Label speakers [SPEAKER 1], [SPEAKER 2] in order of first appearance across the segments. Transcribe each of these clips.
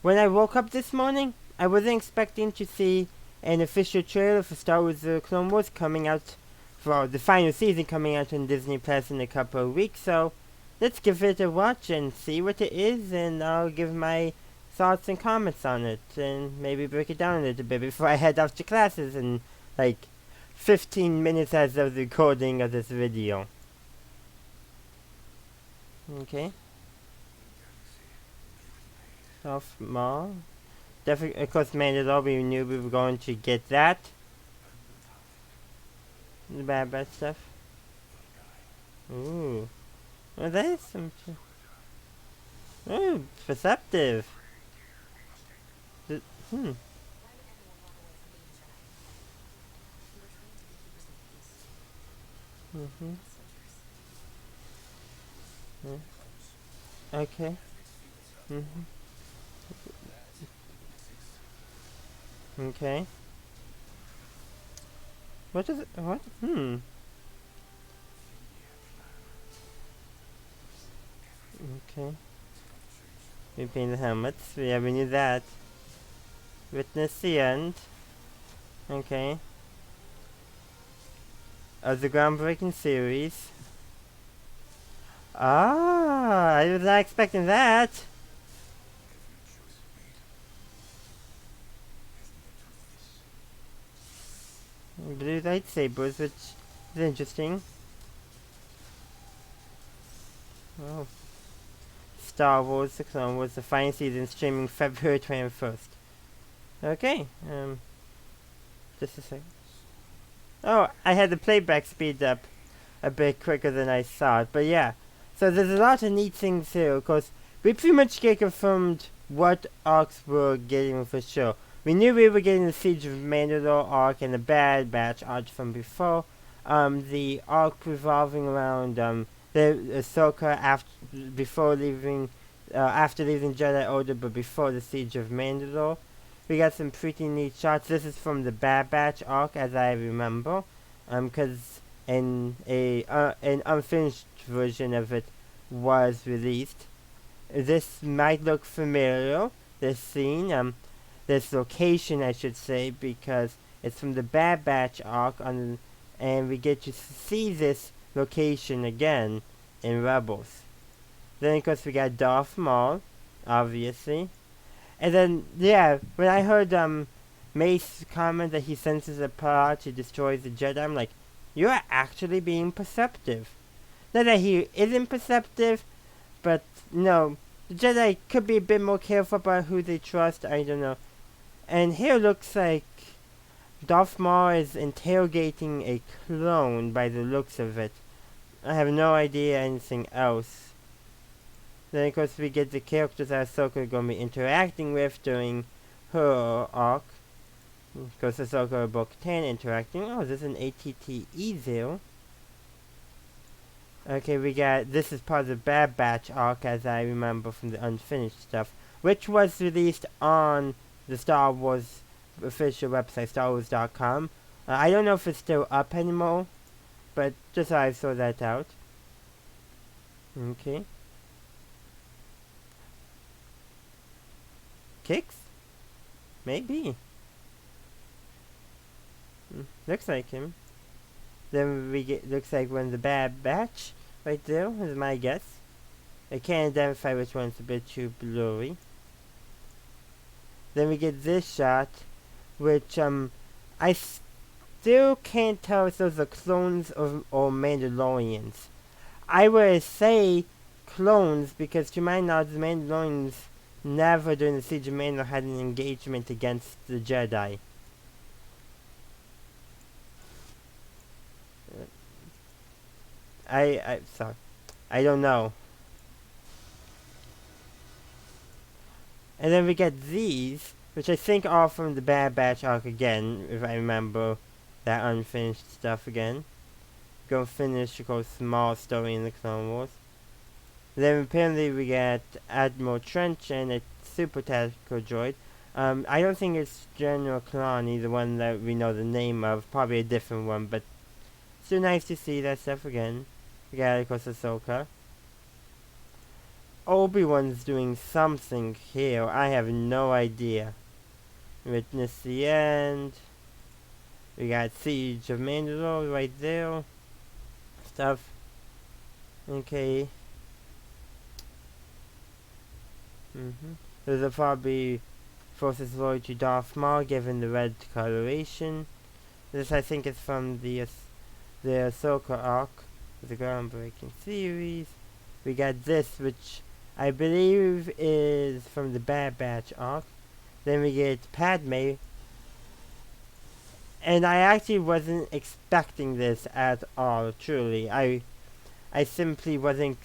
[SPEAKER 1] when I woke up this morning, I wasn't expecting to see an official trailer for Star Wars: The Clone Wars coming out, for the final season coming out on Disney Plus in a couple of weeks. So let's give it a watch and see what it is, and I'll give my thoughts and comments on it, and maybe break it down a little bit before I head off to classes in like 15 minutes as of the recording of this video. Okay. Sophomore. Definitely, of course, Mandalore, we knew we were going to get that. The bad stuff. Ooh. Well, that is some... Ooh, perceptive. Hmm. Mm-hmm. Yeah. Okay. Mm-hmm. Okay. What is it? What? Okay. We paint the helmets. Yeah, we knew that. Witness the end. Okay. Of the groundbreaking series. Ah, I was not expecting that. Blue lightsabers, which is interesting. Oh. Star Wars: The Clone Wars, the final season, streaming February 21st. Okay, just a second. Oh, I had the playback speed up a bit quicker than I thought, but yeah. So there's a lot of neat things here, of course. We pretty much get confirmed what arcs we're getting for sure. We knew we were getting the Siege of Mandalore arc and the Bad Batch arc from before. The arc revolving around the Ahsoka after leaving Jedi Order, but before the Siege of Mandalore. We got some pretty neat shots. This is from the Bad Batch arc, as I remember, because an unfinished version of it was released. This might look familiar. This scene, this location, I should say, because it's from the Bad Batch arc, and we get to see this location again in Rebels. Then, of course, we got Darth Maul, obviously. And then, yeah, when I heard Mace comment that he senses a power to destroy the Jedi, I'm like, you're actually being perceptive. Not that he isn't perceptive, but, no, the Jedi could be a bit more careful about who they trust, I don't know. And here looks like Darth Maul is interrogating a clone by the looks of it. I have no idea anything else. Then, of course, we get the characters that Ahsoka is going to be interacting with during her arc. Of course, Ahsoka and Bo-Katan interacting. Oh, there's an ATTE there. Okay, this is part of the Bad Batch arc, as I remember from the unfinished stuff, which was released on the Star Wars official website, StarWars.com. I don't know if it's still up anymore, but just so I saw that out. Okay. Kicks? Maybe. Looks like him. Then we get, looks like one of the Bad Batch right there, is my guess. I can't identify which one's a bit too blurry. Then we get this shot, which I still can't tell if those are clones or Mandalorians. I would say clones because to my knowledge the Mandalorians never during the Siege of Mandalore had an engagement against the Jedi. Sorry. I don't know. And then we get these, which I think are from the Bad Batch arc again, if I remember that unfinished stuff again. Go finish, of course, small story in the Clone Wars. Then apparently we get Admiral Trench and a super tactical droid. I don't think it's General Kalani, the one that we know the name of, probably a different one, but still nice to see that stuff again. We got, of course, Ahsoka. Obi-Wan's doing something here. I have no idea. Witness the end. We got Siege of Mandalore right there. Stuff. Okay. Those are probably forces loyal to Darth Maul given the red coloration. This I think is from the Ahsoka arc. The groundbreaking series. We got this, which I believe is from the Bad Batch arc. Then we get Padme. And I actually wasn't expecting this at all, truly. I simply wasn't,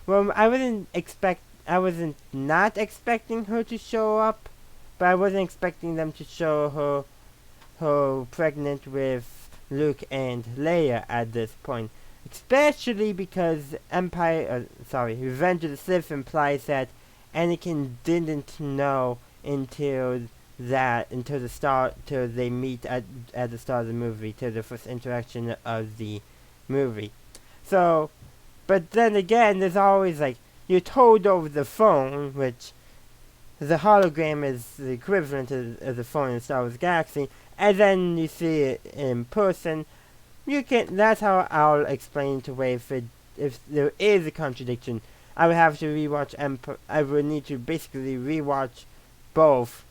[SPEAKER 1] well, I wasn't not expecting her to show up, but I wasn't expecting them to show her pregnant with Luke and Leia at this point. Especially because Revenge of the Sith implies that Anakin didn't know until they meet at the start of the movie, till the first interaction of the movie. So, but then again, there's always like, you're told over the phone, which the hologram is the equivalent of the phone in Star Wars Galaxy, and then you see it in person. That's how I'll explain to Wei if there is a contradiction. I would have to rewatch I would need to basically rewatch both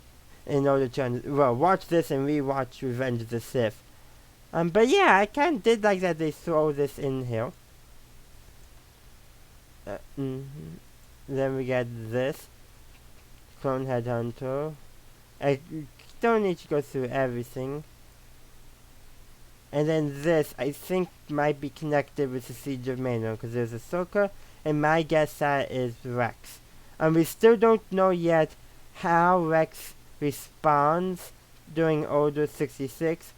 [SPEAKER 1] in order to watch this and rewatch Revenge of the Sith. But yeah, I kind of did like that they throw this in here. Then we get this Clone Headhunter. I don't need to go through everything. And then this, I think, might be connected with the Siege of Mandalore, because there's Ahsoka, and my guess that is Rex. We still don't know yet how Rex responds during Order 66.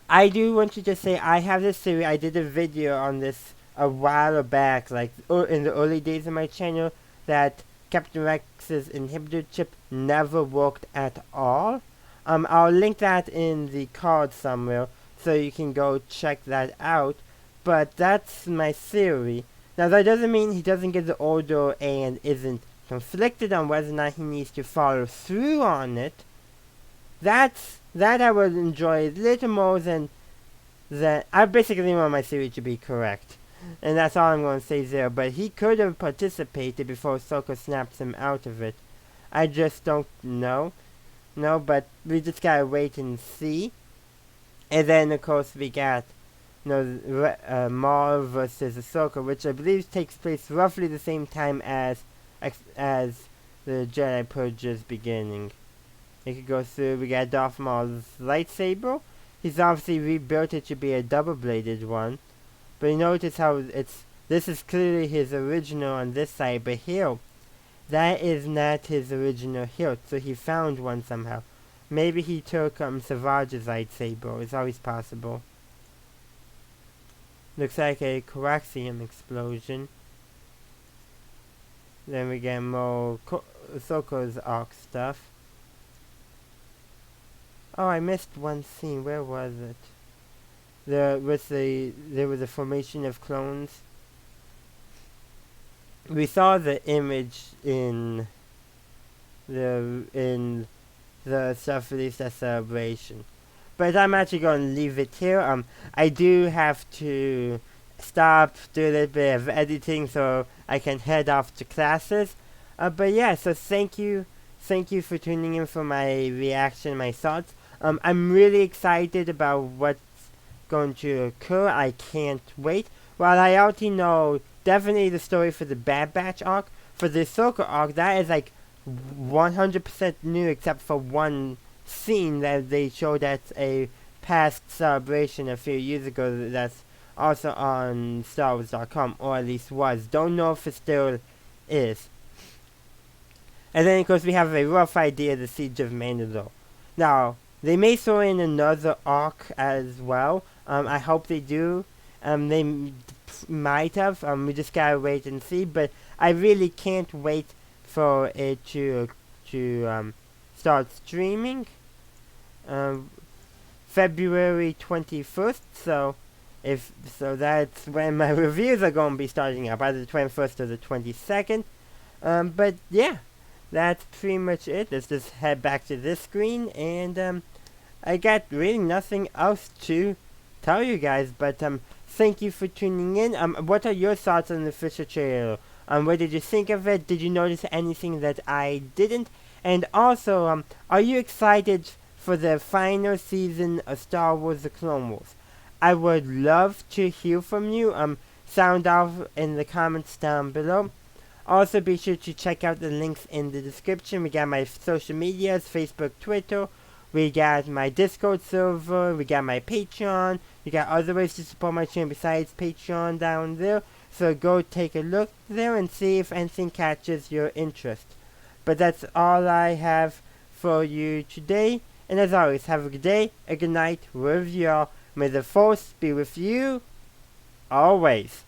[SPEAKER 1] I do want to just say, I have this theory. I did a video on this a while back, like in the early days of my channel, that Captain Rex's inhibitor chip never worked at all. I'll link that in the card somewhere, so you can go check that out. But that's my theory. Now that doesn't mean he doesn't get the order and isn't conflicted on whether or not he needs to follow through on it. That I would enjoy a little more than that. I basically want my theory to be correct. And that's all I'm going to say there. But he could have participated before Ahsoka snaps him out of it. I just don't know. No, but we just gotta wait and see. And then, of course, we got Maul versus Ahsoka, which I believe takes place roughly the same time as the Jedi Purge's beginning. You could go through. We got Darth Maul's lightsaber. He's obviously rebuilt it to be a double-bladed one. But you notice how this is clearly his original on this side, but here, that is not his original hilt, so he found one somehow. Maybe he took Savage's lightsaber. It's always possible. Looks like a Coaxium explosion. Then we get more Ahsoka's arc stuff. Oh, I missed one scene. Where was it? There was a formation of clones. We saw the image in the stuff released at Celebration, but I'm actually going to leave it here. I do have to stop, do a little bit of editing so I can head off to classes. But yeah, so thank you for tuning in for my reaction, my thoughts. I'm really excited about what's going to occur. I can't wait. While I already know definitely the story for the Bad Batch arc, for the Ahsoka arc, that is like 100% new except for one scene that they showed at a past celebration a few years ago that's also on StarWars.com, or at least was. Don't know if it still is. And then of course we have a rough idea of the Siege of Mandalore. Now, they may throw in another arc as well. I hope they do. They might have. We just gotta wait and see. But I really can't wait for it to start streaming. February 21st. So If so, that's when my reviews are going to be starting up, either the 21st or the 22nd. But yeah, that's pretty much it. Let's just head back to this screen, and I got really nothing else to tell you guys. But thank you for tuning in. What are your thoughts on the official trailer? What did you think of it? Did you notice anything that I didn't? And also, are you excited for the final season of Star Wars: The Clone Wars? I would love to hear from you. Sound off in the comments down below. Also, be sure to check out the links in the description. We got my social medias, Facebook, Twitter. We got my Discord server. We got my Patreon. We got other ways to support my channel besides Patreon down there. So go take a look there and see if anything catches your interest. But that's all I have for you today. And as always, have a good day, a good night, wherever you are. May the Force be with you always.